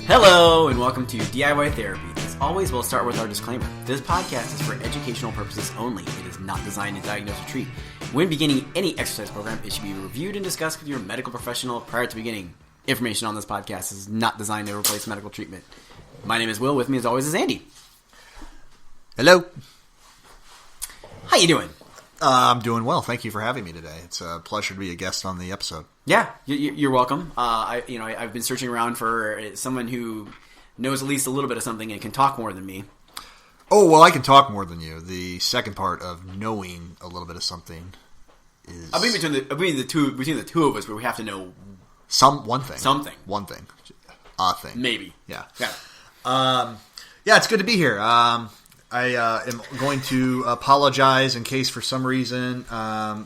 Hello, and welcome to DIY Therapy. As always, we'll start with our disclaimer. This podcast is for educational purposes only. It is not designed to diagnose or treat. When beginning any exercise program, it should be reviewed and discussed with your medical professional prior to beginning. Information on this podcast is not designed to replace medical treatment. My name is Will. With me, as always, is Andy. Hello. How you doing? I'm doing well. Thank you for having me today. It's a pleasure to be a guest on the episode. Yeah, you're welcome. I've been searching around for someone who knows at least a little bit of something and can talk more than me. Oh, well, I can talk more than you. The second part of knowing a little bit of something is... I mean, between the two of us, where we have to know one thing. Something. One thing. A thing. Maybe. Yeah. Yeah. Yeah, it's good to be here. I am going to apologize in case for some reason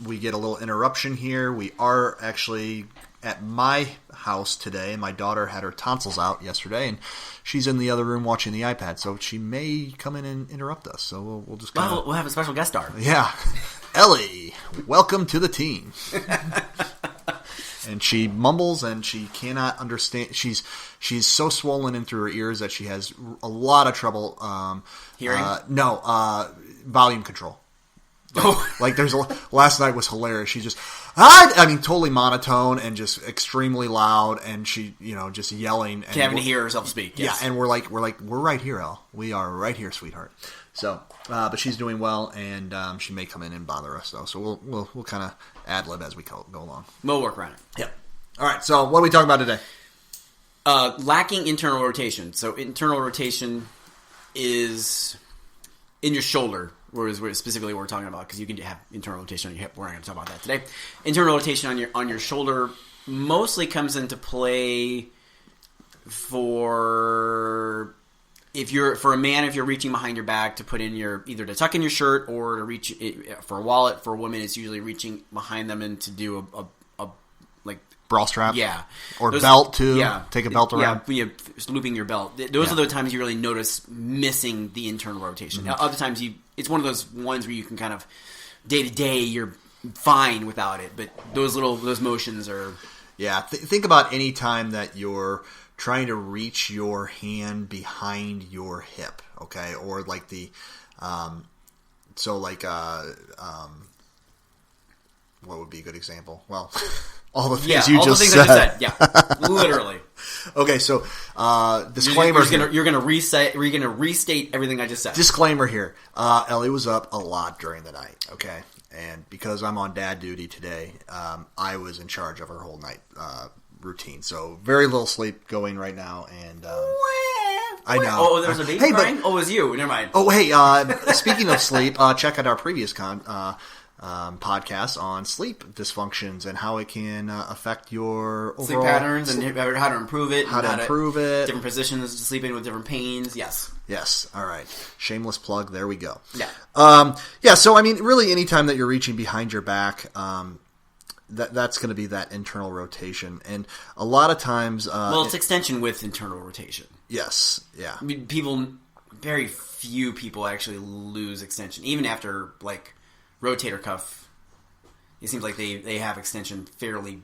we get a little interruption here. We are actually at my house today, and my daughter had her tonsils out yesterday, and she's in the other room watching the iPad, so she may come in and interrupt us. So we'll just we'll have a special guest star. Yeah. Ellie, welcome to the team. And she mumbles and she cannot understand. She's so swollen in through her ears that she has a lot of trouble hearing. Volume control. Like last night was hilarious. She just totally monotone and just extremely loud, and she just yelling and having to hear herself speak. Yes. Yeah, and we're right here, Elle. We are right here, sweetheart. So, but she's doing well, and she may come in and bother us though. So we'll kind of ad lib as we go along. We'll work around it. Yep. All right. So what are we talking about today? Lacking internal rotation. So internal rotation is in your shoulder, whereas specifically what we're talking about, because you can have internal rotation on your hip. We're not going to talk about that today. Internal rotation on your shoulder mostly comes into play for a man, if you're reaching behind your back to put in either to tuck in your shirt or to reach for a wallet. For a woman, it's usually reaching behind them and to do a bra strap, yeah, or belt too. Yeah, take a belt around. Yeah, looping your belt. Those are the times you really notice missing the internal rotation. Mm-hmm. Now, other times it's one of those ones where you can kind of day to day you're fine without it, but those motions are. Yeah, think about any time that you're trying to reach your hand behind your hip, okay, or like what would be a good example? Well, all the things you just said. Yeah, literally. Okay, so disclaimer. You're gonna restate everything I just said. Disclaimer here. Ellie was up a lot during the night. Okay, and because I'm on dad duty today, I was in charge of her whole night routine. So very little sleep going right now, and I know. Oh, there was a baby crying? It was you. Never mind. Oh, hey, speaking of sleep, check out our previous podcast on sleep dysfunctions and how it can affect your overall sleep patterns and how to improve it. How to improve it. Different positions to sleep in with different pains. Yes. All right. Shameless plug. There we go. Yeah. So, I mean, really anytime that you're reaching behind your back, that's going to be that internal rotation. And a lot of times... it's extension with internal rotation. Yes. Yeah. I mean, very few people actually lose extension. Even after, rotator cuff, it seems like they have extension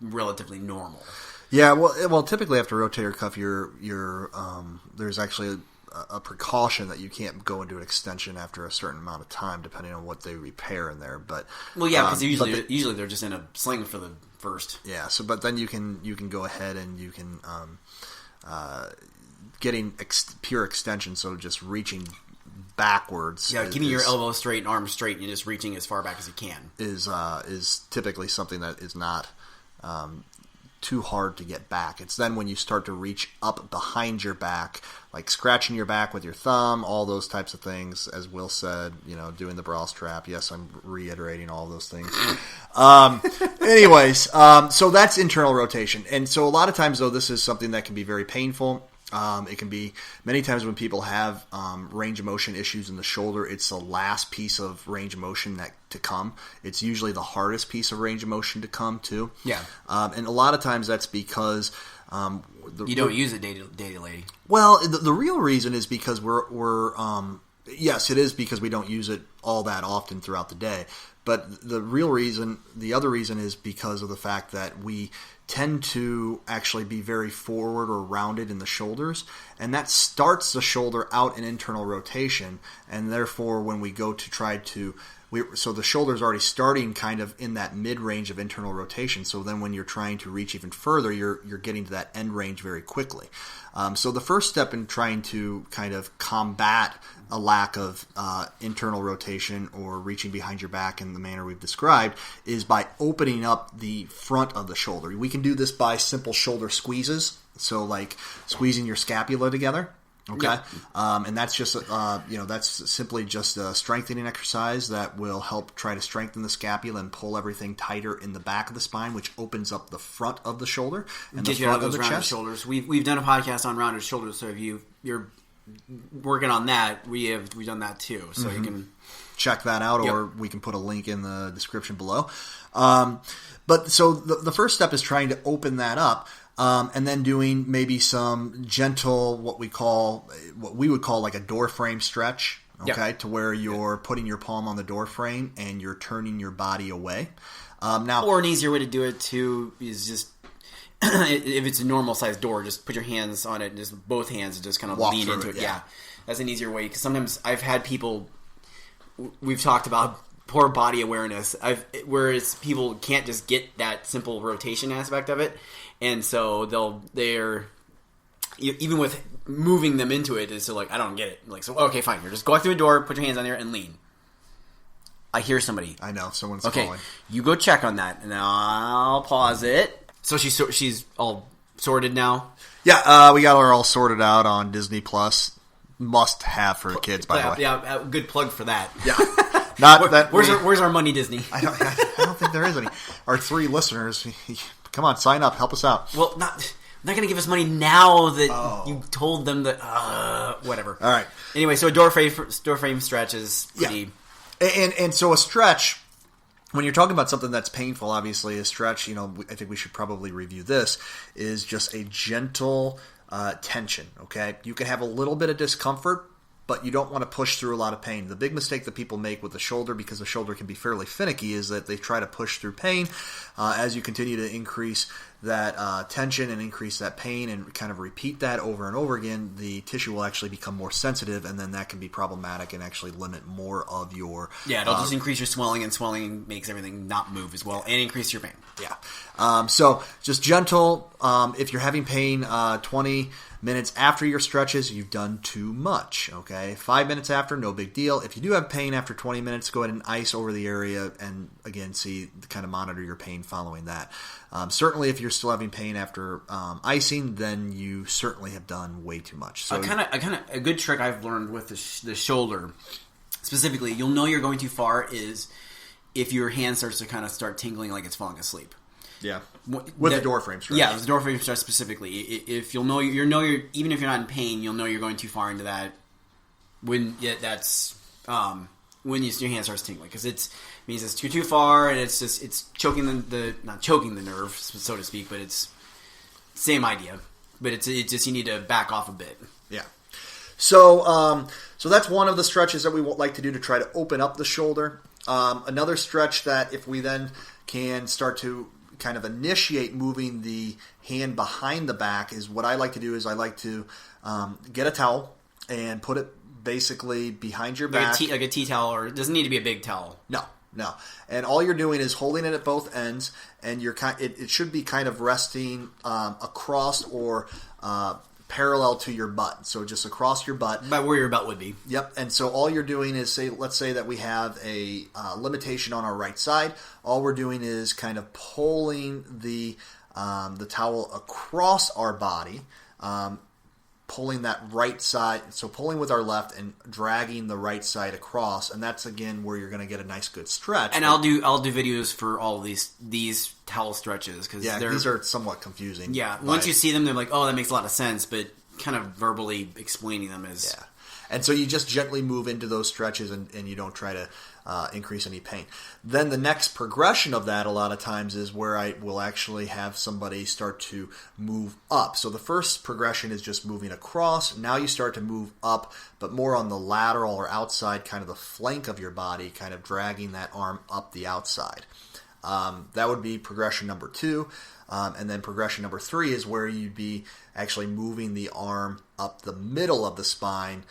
relatively normal. Yeah, well, typically after rotator cuff, there's actually a precaution that you can't go into an extension after a certain amount of time, depending on what they repair in there. But because usually they're just in a sling for the first. Yeah. So, but then you can go ahead and you can getting pure extension, so just reaching backwards. Yeah, keeping your elbows straight and arms straight, and you're just reaching as far back as you can. Is typically something that is not too hard to get back. It's then when you start to reach up behind your back, like scratching your back with your thumb, all those types of things, as Will said, doing the bra strap. Yes, I'm reiterating all those things. Anyways, so that's internal rotation. And so a lot of times, though, this is something that can be very painful. It can be many times when people have range of motion issues in the shoulder. It's the last piece of range of motion to come. It's usually the hardest piece of range of motion to come too. Yeah, and a lot of times that's because you don't use it daily. Well, the real reason is because we're yes, it is because we don't use it all that often throughout the day. But the other reason is because of the fact that we tend to actually be very forward or rounded in the shoulders, and that starts the shoulder out in internal rotation, and therefore when we go to try to so the shoulder's already starting kind of in that mid-range of internal rotation, so then when you're trying to reach even further, you're getting to that end range very quickly. So the first step in trying to kind of combat a lack of internal rotation or reaching behind your back in the manner we've described is by opening up the front of the shoulder. We can do this by simple shoulder squeezes, so like squeezing your scapula together. Okay, Yeah. And that's just that's simply just a strengthening exercise that will help try to strengthen the scapula and pull everything tighter in the back of the spine, which opens up the front of the shoulder and the Get you out front of of those the rounded chest. shoulders. We've done a podcast on rounded shoulders, so if you're working on that, we've done that too. So you can Check that out, or we can put a link in the description below. But so the first step is trying to open that up. And then doing maybe some gentle, what we would call like a door frame stretch, okay, to where you're putting your palm on the door frame and you're turning your body away. Or an easier way to do it too is just if it's a normal sized door, just put your hands on it, and just both hands, and just kind of Walk lean through into it, it. yeah. That's an easier way, because sometimes I've had people. We've talked about poor body awareness, whereas people can't just get that simple rotation aspect of it. And so they're even with moving them into it, is so like, I don't get it. Like, so okay, fine. You're just go through a door, put your hands on there, and lean. I hear somebody. I know someone's Okay, calling. you go check on that, and I'll pause it. So she's all sorted now. Yeah, we got her all sorted out on Disney Plus. Must have for kids, by the way. Yeah, good plug for that. Yeah. Not that. Where's our money, Disney? I don't think there is any. Our 3 listeners. Come on, sign up, help us out. Well, not going to give us money now that you told them that. Whatever. All right. Anyway, so a door frame stretch is pretty. Yeah. And so a stretch, when you're talking about something that's painful, obviously a stretch. I think we should probably review this. Is just a gentle tension. Okay, you can have a little bit of discomfort, but you don't want to push through a lot of pain. The big mistake that people make with the shoulder, because the shoulder can be fairly finicky, is that they try to push through pain. As you continue to increase that tension and increase that pain and kind of repeat that over and over again, the tissue will actually become more sensitive, and then that can be problematic and actually limit more of your... Yeah, it'll just increase your swelling, and swelling makes everything not move as well, and increase your pain. Yeah. So just gentle. If you're having pain 20 minutes after your stretches, you've done too much. Okay, 5 minutes after, no big deal. If you do have pain after 20 minutes, go ahead and ice over the area, and again, kind of monitor your pain following that. Certainly, if you're still having pain after icing, then you certainly have done way too much. So a good trick I've learned with the shoulder specifically, you'll know you're going too far is if your hand starts to kind of start tingling like it's falling asleep. Yeah, with the door frame stretch. Yeah, with the door frame stretch specifically. If you're even if you're not in pain, you'll know you're going too far into that when your hand starts tingling, because it means it's too far, and it's choking not choking the nerve, so to speak, but it's same idea. But it's just you need to back off a bit. Yeah. So that's one of the stretches that we like to do to try to open up the shoulder. Another stretch that if we then can start to kind of initiate moving the hand behind the back is what I like to do is I like to get a towel and put it basically behind your back. Like a tea towel, or it doesn't need to be a big towel. No. And all you're doing is holding it at both ends, and it should be kind of resting across or parallel to your butt. So just across your butt. About where your butt would be. Yep. And so all you're doing is let's say that we have a limitation on our right side. All we're doing is kind of pulling the towel across our body, pulling that right side. So pulling with our left and dragging the right side across, and that's again where you're going to get a nice good stretch. And I'll do videos for all of these towel stretches, because these are somewhat confusing. Yeah, once you see them, they're like, oh, that makes a lot of sense, but kind of verbally explaining them is... Yeah. And so you just gently move into those stretches, and you don't try to increase any pain. Then the next progression of that a lot of times is where I will actually have somebody start to move up. So the first progression is just moving across. Now you start to move up, but more on the lateral or outside, kind of the flank of your body, kind of dragging that arm up the outside. That would be progression number 2. And then progression number 3 is where you'd be actually moving the arm up the middle of the spine,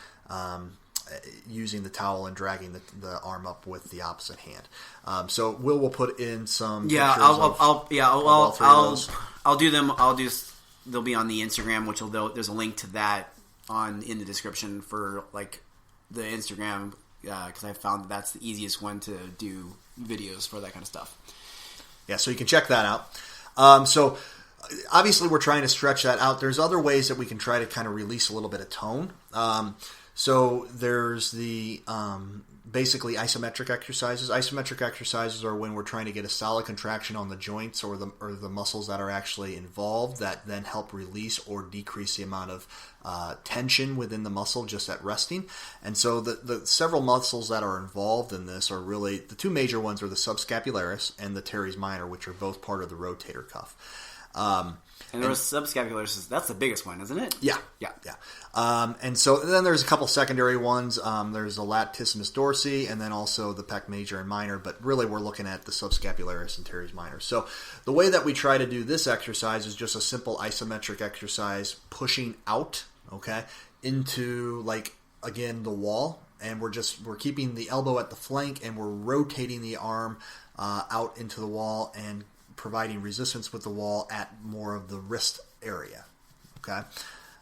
using the towel and dragging the arm up with the opposite hand. So will put in some pictures I'll do them. They'll be on the Instagram, which there's a link to that in the description for like the Instagram, because I found that's the easiest one to do videos for that kind of stuff. Yeah, so you can check that out. So obviously we're trying to stretch that out. There's other ways that we can try to kind of release a little bit of tone. So there's the basically isometric exercises. Isometric exercises are when we're trying to get a solid contraction on the joints or the muscles that are actually involved that then help release or decrease the amount of tension within the muscle just at resting. And so the several muscles that are involved in this are really, the two major ones are the subscapularis and the teres minor, which are both part of the rotator cuff. And there was subscapularis. That's the biggest one, isn't it? Yeah. And so then there's a couple secondary ones. There's the latissimus dorsi, and then also the pec major and minor. But really, we're looking at the subscapularis and teres minor. So the way that we try to do this exercise is just a simple isometric exercise, pushing out, into again the wall, and we're keeping the elbow at the flank, and we're rotating the arm out into the wall and providing resistance with the wall at more of the wrist area. Okay.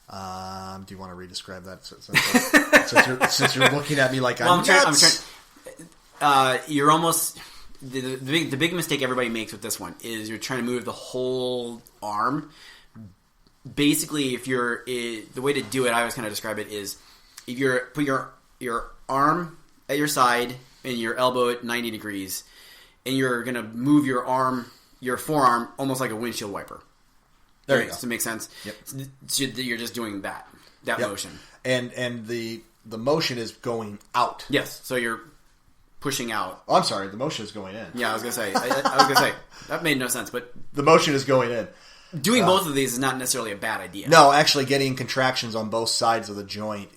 Do you want to re-describe that since you're looking at me like I'm trying. You're almost the big mistake everybody makes with this one is you're trying to move the whole arm. Basically, the way to do it, I always kind of describe it is if you put your arm at your side and your elbow at 90 degrees, and you're gonna move your forearm almost like a windshield wiper. There you go. Does it make sense? Yep. So you're just doing that yep. motion. And the motion is going out. Yes. So you're pushing out. Oh, I'm sorry. The motion is going in. Yeah, I was going to say. I was going to say. That made no sense. But the motion is going in. Doing both of these is not necessarily a bad idea. No, actually getting contractions on both sides of the joint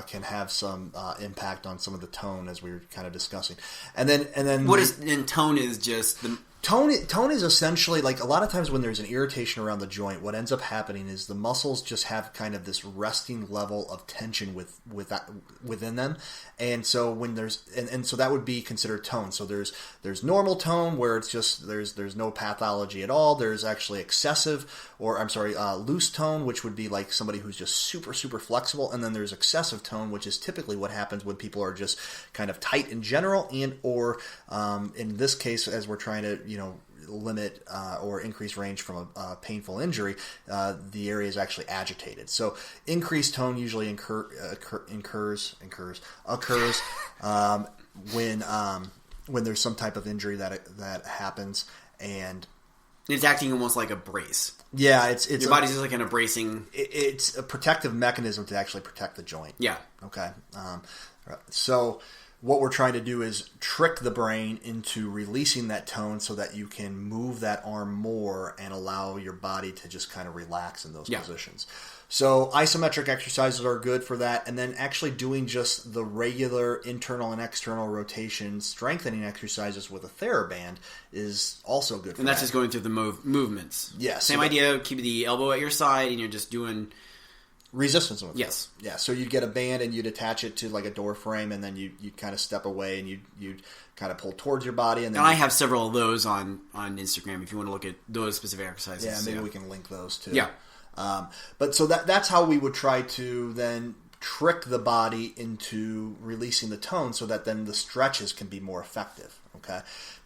can have some impact on some of the tone, as we were kind of discussing. And then tone is just the... Tone is essentially, like, a lot of times when there's an irritation around the joint, what ends up happening is the muscles just have kind of this resting level of tension within them, and so when there's and so that would be considered tone. So there's normal tone where it's just there's no pathology at all. There's actually loose tone, which would be like somebody who's just super super flexible, and then there's excessive tone, which is typically what happens when people are just kind of tight in general, and or in this case, as we're trying to limit or increase range from a painful injury, the area is actually agitated. So increased tone usually occurs when there's some type of injury that happens, and it's acting almost like a brace. Yeah, it's your body's just like an bracing. It's a protective mechanism to actually protect the joint. Yeah. Okay. So what we're trying to do is trick the brain into releasing that tone so that you can move that arm more and allow your body to just kind of relax in those positions. So isometric exercises are good for that. And then actually doing just the regular internal and external rotation strengthening exercises with a TheraBand is also good for that. And that's just going through the movements. Yeah. Same idea, keep the elbow at your side and you're just doing... resistance with it. Yes. Yeah, so you'd get a band and you'd attach it to like a door frame, and then you'd kind of step away and you'd kind of pull towards your body. And I have several of those on Instagram if you want to look at those specific exercises. Yeah, maybe we can link those too. Yeah. But so that's how we would try to then trick the body into releasing the tone so that then the stretches can be more effective. Okay.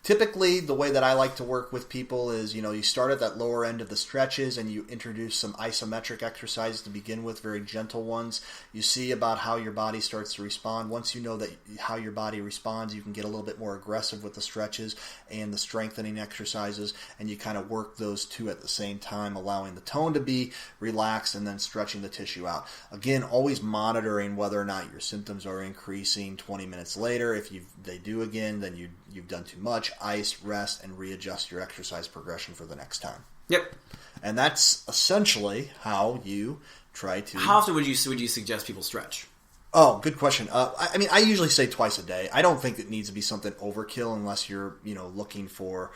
Typically, the way that I like to work with people is, you start at that lower end of the stretches and you introduce some isometric exercises to begin with, very gentle ones. You see about how your body starts to respond. Once you know that how your body responds, you can get a little bit more aggressive with the stretches and the strengthening exercises, and you kind of work those two at the same time, allowing the tone to be relaxed and then stretching the tissue out. Again, always monitoring whether or not your symptoms are increasing 20 minutes later. If they do again, then you've done too much. Ice, rest, and readjust your exercise progression for the next time. Yep. And that's essentially how you try to... How often would you suggest people stretch? Oh, good question. I usually say twice a day. I don't think it needs to be something overkill unless you're, looking for,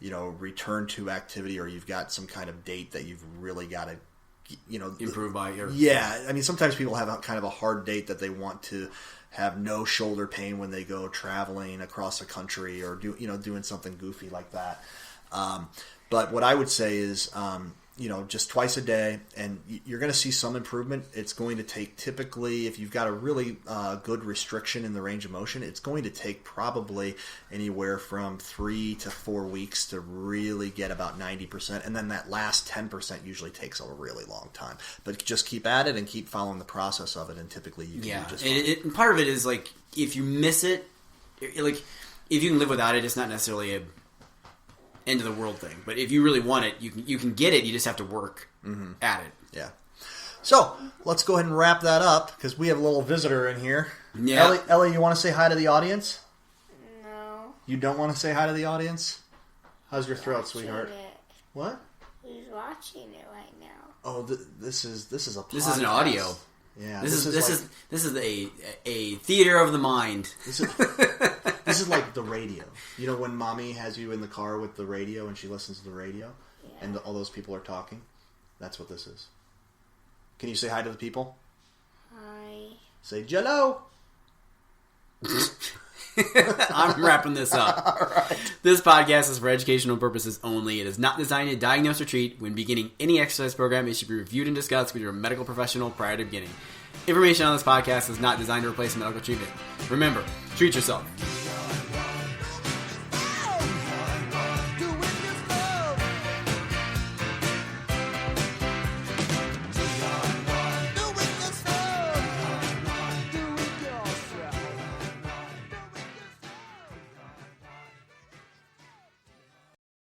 return to activity, or you've got some kind of date that you've really got to, improve by. Yeah. I mean, sometimes people have kind of a hard date that they want to have no shoulder pain when they go traveling across the country, or doing something goofy like that. But what I would say is, just twice a day, and you're going to see some improvement. It's going to take, typically, if you've got a really good restriction in the range of motion, it's going to take probably anywhere from 3 to 4 weeks to really get about 90%. And then that last 10% usually takes a really long time. But just keep at it and keep following the process of it, and typically you can do just fine. And part of it is, like, if you miss it, like, if you can live without it, it's not necessarily a end of the world thing. But if you really want it, you can get it. You just have to work at it. Yeah. So let's go ahead and wrap that up, because we have a little visitor in here. Yeah. Ellie, you want to say hi to the audience? No. You don't want to say hi to the audience? How's your throat, sweetheart? It. What? He's watching it right now. Oh, this is a podcast. This is an audio. Yeah. This is a theater of the mind. This is like the radio. You know when mommy has you in the car with the radio and she listens to the radio, and all those people are talking? That's what this is. Can you say hi to the people? Hi. Say jello. I'm wrapping this up. Right. This podcast is for educational purposes only. It is not designed to diagnose or treat. When beginning any exercise program, it should be reviewed and discussed with your medical professional prior to beginning. Information on this podcast is not designed to replace medical treatment. Remember, treat yourself.